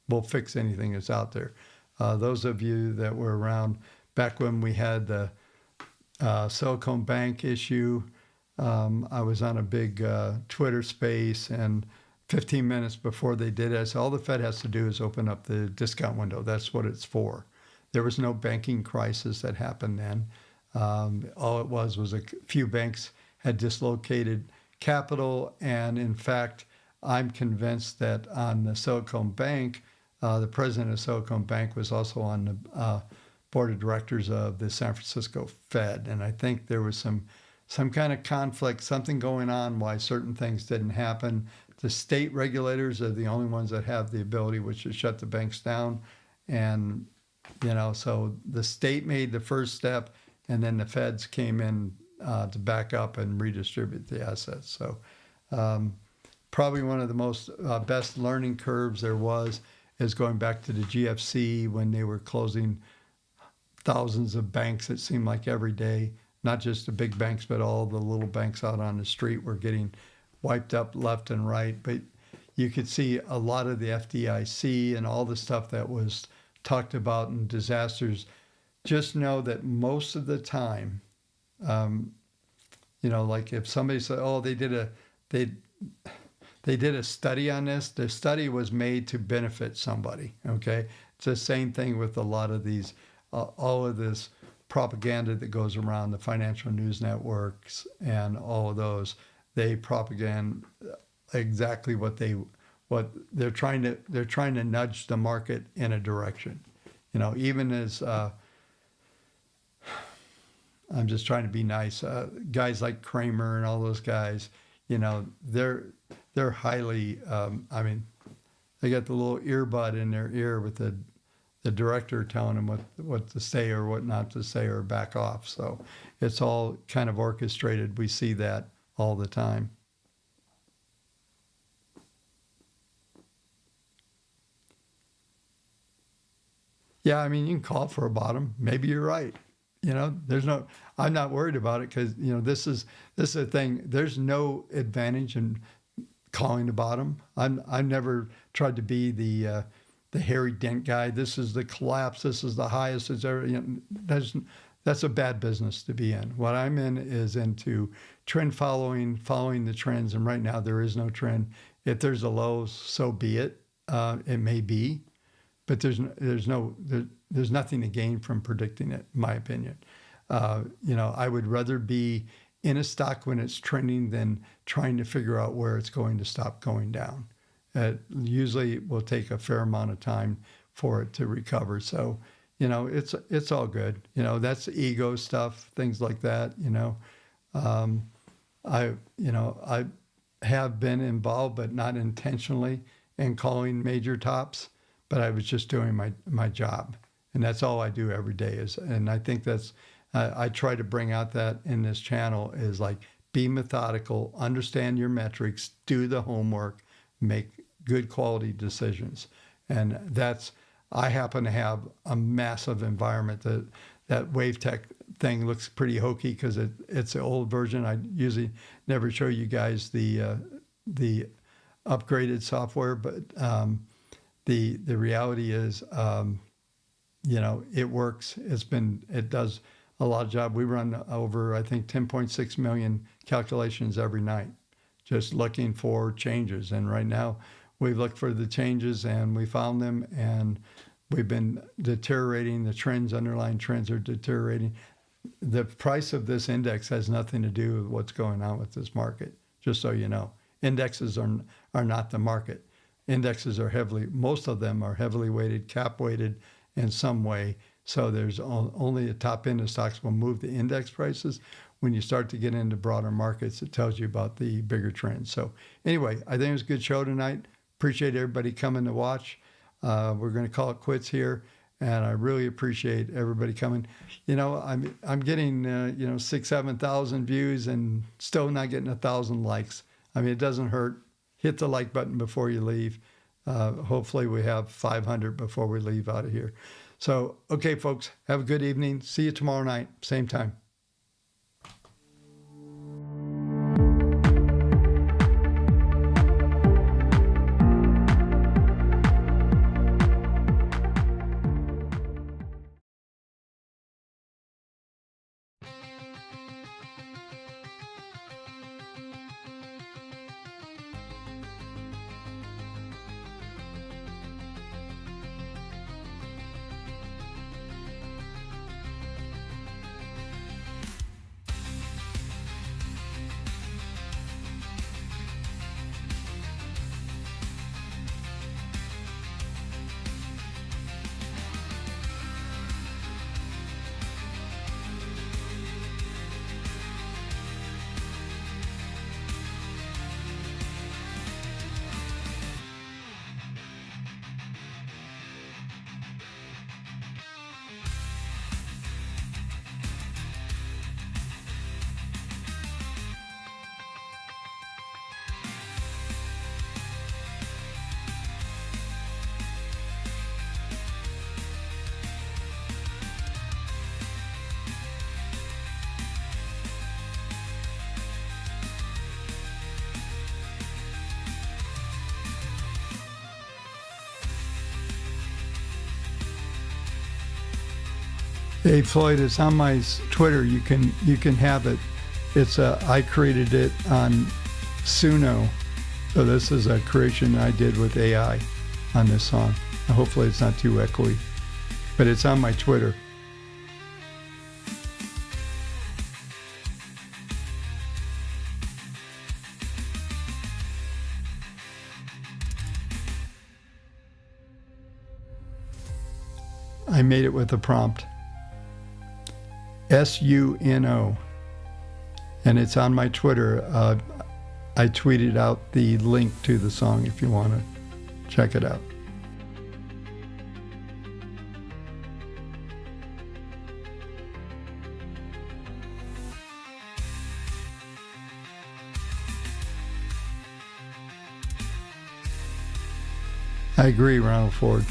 We'll fix anything that's out there. Those of you that were around back when we had the Silicon Bank issue, I was on a big Twitter space, and 15 minutes before they did it, I said, all the Fed has to do is open up the discount window. That's what it's for. There was no banking crisis that happened then. All it was a few banks had dislocated capital, and in fact, I'm convinced that on the Silicon Bank, the president of Silicon Bank was also on the board of directors of the San Francisco Fed, and I think there was some kind of conflict, something going on why certain things didn't happen. The state regulators are the only ones that have the ability, which is shut the banks down, and so the state made the first step, and then the feds came in to back up and redistribute the assets. So probably one of the most best learning curves there was is going back to the GFC when they were closing thousands of banks, it seemed like every day. Not just the big banks, but all the little banks out on the street were getting wiped up left and right. But you could see a lot of the FDIC and all the stuff that was talked about in disasters. Just know that most of the time, like if somebody said, "Oh, they did a study on this," the study was made to benefit somebody. Okay, it's the same thing with a lot of these, all of this propaganda that goes around the financial news networks and all of those. They propaganda exactly what they're trying to nudge the market in a direction. Even as I'm just trying to be nice. Guys like Kramer and all those guys, they're highly. They got the little earbud in their ear with the director telling them what to say or what not to say or back off. So it's all kind of orchestrated. We see that all the time. Yeah, you can call for a bottom. Maybe you're right. I'm not worried about it because, this is the thing. There's no advantage in calling the bottom. I've never tried to be the Harry Dent guy. This is the collapse. This is the highest it's ever. That's a bad business to be in. What I'm in is into trend following the trends. And right now there is no trend. If there's a low, so be it. It may be, but there's nothing to gain from predicting it, in my opinion. I would rather be in a stock when it's trending than trying to figure out where it's going to stop going down. Usually it will take a fair amount of time for it to recover. So, it's all good. That's ego stuff, things like that. I have been involved, but not intentionally, in calling major tops. But I was just doing my job, and that's all I do every day. And I think that's I try to bring out that in this channel is like be methodical, understand your metrics, do the homework, make good quality decisions. And I happen to have a massive environment that Wave Tech thing looks pretty hokey because it's an old version. I usually never show you guys the upgraded software, but the reality is, it works. It does a lot of job. We run over, I think, 10.6 million calculations every night, just looking for changes. And right now, we've looked for the changes and we found them, and we've been deteriorating. The underlying trends are deteriorating. The price of this index has nothing to do with what's going on with this market, just so you know. Indexes are not the market. Indexes are most of them are heavily weighted, cap weighted in some way. So there's only the top end of stocks will move the index prices. When you start to get into broader markets, it tells you about the bigger trends. So anyway, I think it was a good show tonight. Appreciate everybody coming to watch. We're going to call it quits here, and I really appreciate everybody coming. I'm getting 6,000-7,000 views and still not getting 1,000 likes. I mean, it doesn't hurt. Hit the like button before you leave. Hopefully we have 500 before we leave out of here. So, okay, folks, have a good evening. See you tomorrow night, same time. Hey Floyd, it's on my Twitter. You can have it. It's I created it on Suno, so this is a creation I did with AI on this song. Hopefully it's not too echoey, but it's on my Twitter. I made it with a prompt. SUNO, and it's on my Twitter. I tweeted out the link to the song if you want to check it out. I agree, Ronald Ford.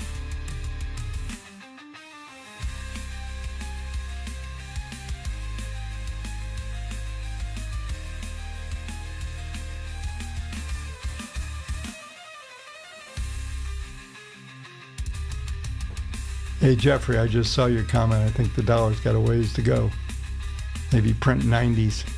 Hey, Jeffrey, I just saw your comment. I think the dollar's got a ways to go. Maybe print 90s.